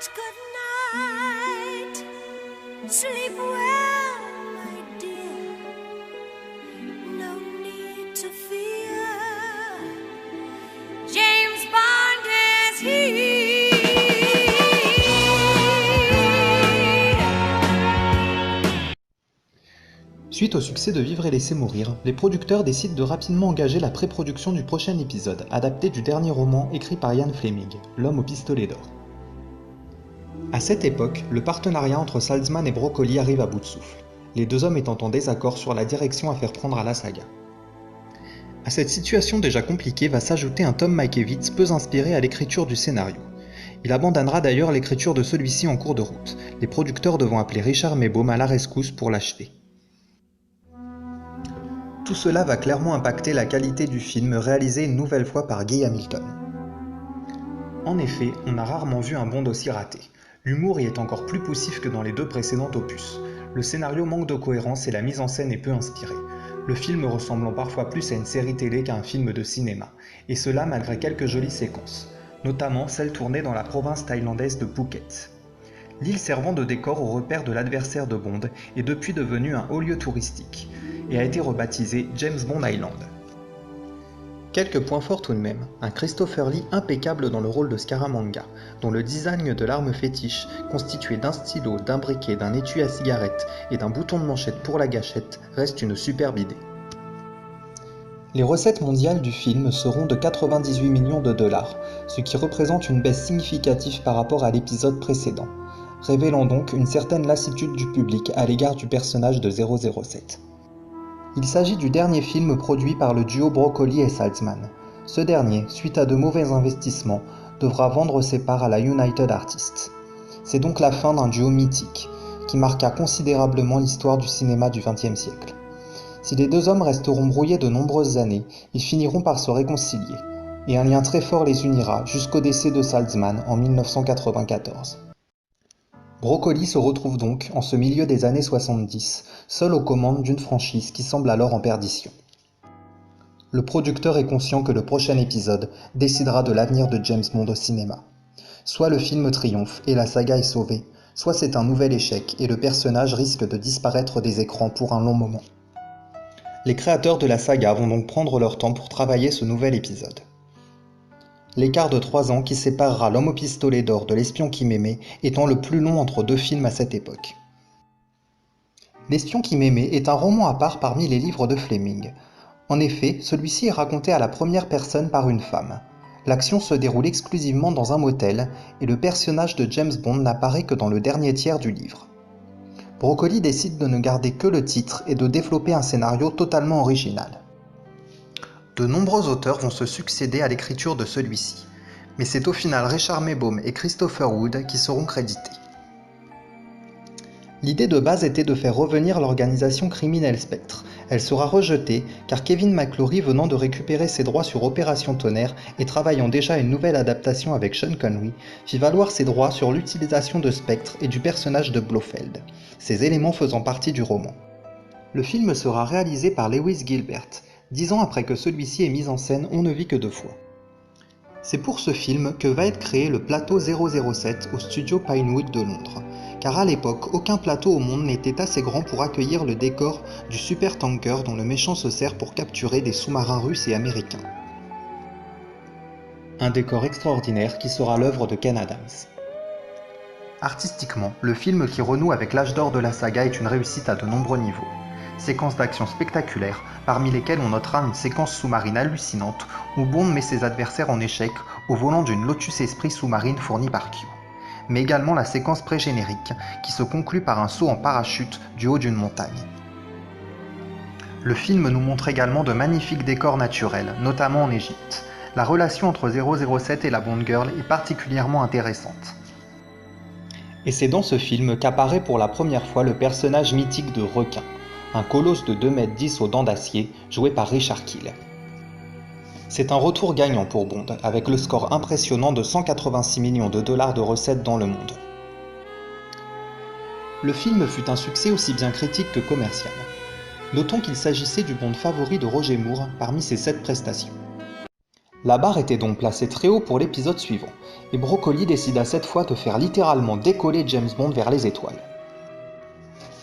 good night. Sleep well, my dear. No need to fear. James Bond is here. Suite au succès de Vivre et laisser mourir, les producteurs décident de rapidement engager la pré-production du prochain épisode, adapté du dernier roman écrit par Ian Fleming, L'homme au pistolet d'or. À cette époque, le partenariat entre Saltzman et Broccoli arrive à bout de souffle, les deux hommes étant en désaccord sur la direction à faire prendre à la saga. À cette situation déjà compliquée va s'ajouter un Tom Mankiewicz peu inspiré à l'écriture du scénario. Il abandonnera d'ailleurs l'écriture de celui-ci en cours de route, les producteurs devant appeler Richard Maybaum à la rescousse pour l'achever. Tout cela va clairement impacter la qualité du film réalisé une nouvelle fois par Guy Hamilton. En effet, on a rarement vu un Bond aussi raté. L'humour y est encore plus poussif que dans les deux précédents opus. Le scénario manque de cohérence et la mise en scène est peu inspirée. Le film ressemblant parfois plus à une série télé qu'à un film de cinéma, et cela malgré quelques jolies séquences, notamment celle tournée dans la province thaïlandaise de Phuket. L'île servant de décor au repère de l'adversaire de Bond est depuis devenue un haut lieu touristique, et a été rebaptisé James Bond Island. Quelques points forts tout de même, un Christopher Lee impeccable dans le rôle de Scaramanga, dont le design de l'arme fétiche, constitué d'un stylo, d'un briquet, d'un étui à cigarette et d'un bouton de manchette pour la gâchette, reste une superbe idée. Les recettes mondiales du film seront de 98 millions de dollars, ce qui représente une baisse significative par rapport à l'épisode précédent, révélant donc une certaine lassitude du public à l'égard du personnage de 007. Il s'agit du dernier film produit par le duo Broccoli et Saltzman. Ce dernier, suite à de mauvais investissements, devra vendre ses parts à la United Artists. C'est donc la fin d'un duo mythique, qui marqua considérablement l'histoire du cinéma du XXe siècle. Si les deux hommes resteront brouillés de nombreuses années, ils finiront par se réconcilier, et un lien très fort les unira jusqu'au décès de Saltzman en 1994. Broccoli se retrouve donc, en ce milieu des années 70, seul aux commandes d'une franchise qui semble alors en perdition. Le producteur est conscient que le prochain épisode décidera de l'avenir de James Bond au cinéma. Soit le film triomphe et la saga est sauvée, soit c'est un nouvel échec et le personnage risque de disparaître des écrans pour un long moment. Les créateurs de la saga vont donc prendre leur temps pour travailler ce nouvel épisode. L'écart de 3 ans qui séparera L'homme au pistolet d'or de L'espion qui m'aimait étant le plus long entre deux films à cette époque. L'espion qui m'aimait est un roman à part parmi les livres de Fleming. En effet, celui-ci est raconté à la première personne par une femme. L'action se déroule exclusivement dans un motel et le personnage de James Bond n'apparaît que dans le dernier tiers du livre. Broccoli décide de ne garder que le titre et de développer un scénario totalement original. De nombreux auteurs vont se succéder à l'écriture de celui-ci, mais c'est au final Richard Maybaum et Christopher Wood qui seront crédités. L'idée de base était de faire revenir l'organisation criminelle Spectre. Elle sera rejetée car Kevin McClory, venant de récupérer ses droits sur Opération Tonnerre et travaillant déjà à une nouvelle adaptation avec Sean Connery, fit valoir ses droits sur l'utilisation de Spectre et du personnage de Blofeld, ces éléments faisant partie du roman. Le film sera réalisé par Lewis Gilbert. 10 ans après que celui-ci est mis en scène, on ne vit que 2 fois. C'est pour ce film que va être créé le plateau 007 au studio Pinewood de Londres, car à l'époque, aucun plateau au monde n'était assez grand pour accueillir le décor du supertanker dont le méchant se sert pour capturer des sous-marins russes et américains. Un décor extraordinaire qui sera l'œuvre de Ken Adams. Artistiquement, le film qui renoue avec l'âge d'or de la saga est une réussite à de nombreux niveaux. Séquences d'action spectaculaires, parmi lesquelles on notera une séquence sous-marine hallucinante où Bond met ses adversaires en échec au volant d'une Lotus Esprit sous-marine fournie par Q. Mais également la séquence pré-générique qui se conclut par un saut en parachute du haut d'une montagne. Le film nous montre également de magnifiques décors naturels, notamment en Égypte. La relation entre 007 et la Bond Girl est particulièrement intéressante. Et c'est dans ce film qu'apparaît pour la première fois le personnage mythique de Requin, un colosse de 2,10 m aux dents d'acier, joué par Richard Kiel. C'est un retour gagnant pour Bond, avec le score impressionnant de 186 millions de dollars de recettes dans le monde. Le film fut un succès aussi bien critique que commercial. Notons qu'il s'agissait du Bond favori de Roger Moore parmi ses 7 prestations. La barre était donc placée très haut pour l'épisode suivant, et Broccoli décida cette fois de faire littéralement décoller James Bond vers les étoiles.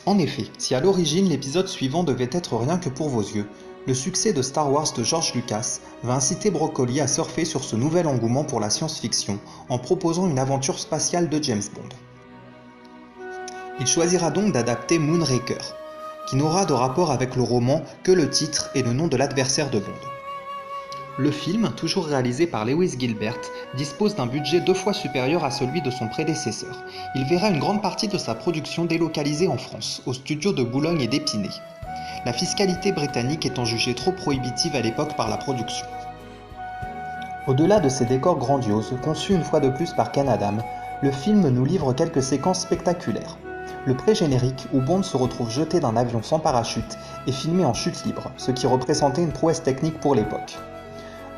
En effet, si à l'origine l'épisode suivant devait être rien que pour vos yeux, le succès de Star Wars de George Lucas va inciter Broccoli à surfer sur ce nouvel engouement pour la science-fiction en proposant une aventure spatiale de James Bond. Il choisira donc d'adapter Moonraker, qui n'aura de rapport avec le roman que le titre et le nom de l'adversaire de Bond. Le film, toujours réalisé par Lewis Gilbert, dispose d'un budget 2 fois supérieur à celui de son prédécesseur. Il verra une grande partie de sa production délocalisée en France, aux studios de Boulogne et d'Épinay, la fiscalité britannique étant jugée trop prohibitive à l'époque par la production. Au-delà de ces décors grandioses, conçus une fois de plus par Ken Adam, le film nous livre quelques séquences spectaculaires. Le pré-générique, où Bond se retrouve jeté d'un avion sans parachute, est filmé en chute libre, ce qui représentait une prouesse technique pour l'époque.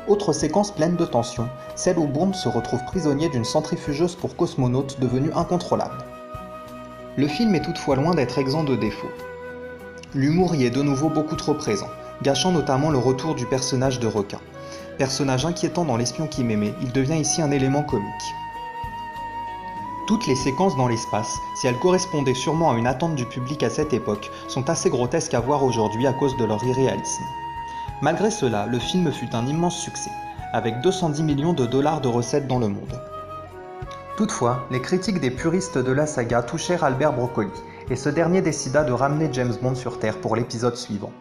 Autre séquence pleine de tension, celle où Bond se retrouve prisonnier d'une centrifugeuse pour cosmonaute devenue incontrôlable. Le film est toutefois loin d'être exempt de défauts. L'humour y est de nouveau beaucoup trop présent, gâchant notamment le retour du personnage de requin. Personnage inquiétant dans L'espion qui m'aimait, il devient ici un élément comique. Toutes les séquences dans l'espace, si elles correspondaient sûrement à une attente du public à cette époque, sont assez grotesques à voir aujourd'hui à cause de leur irréalisme. Malgré cela, le film fut un immense succès, avec 210 millions de dollars de recettes dans le monde. Toutefois, les critiques des puristes de la saga touchèrent Albert Broccoli, et ce dernier décida de ramener James Bond sur Terre pour l'épisode suivant.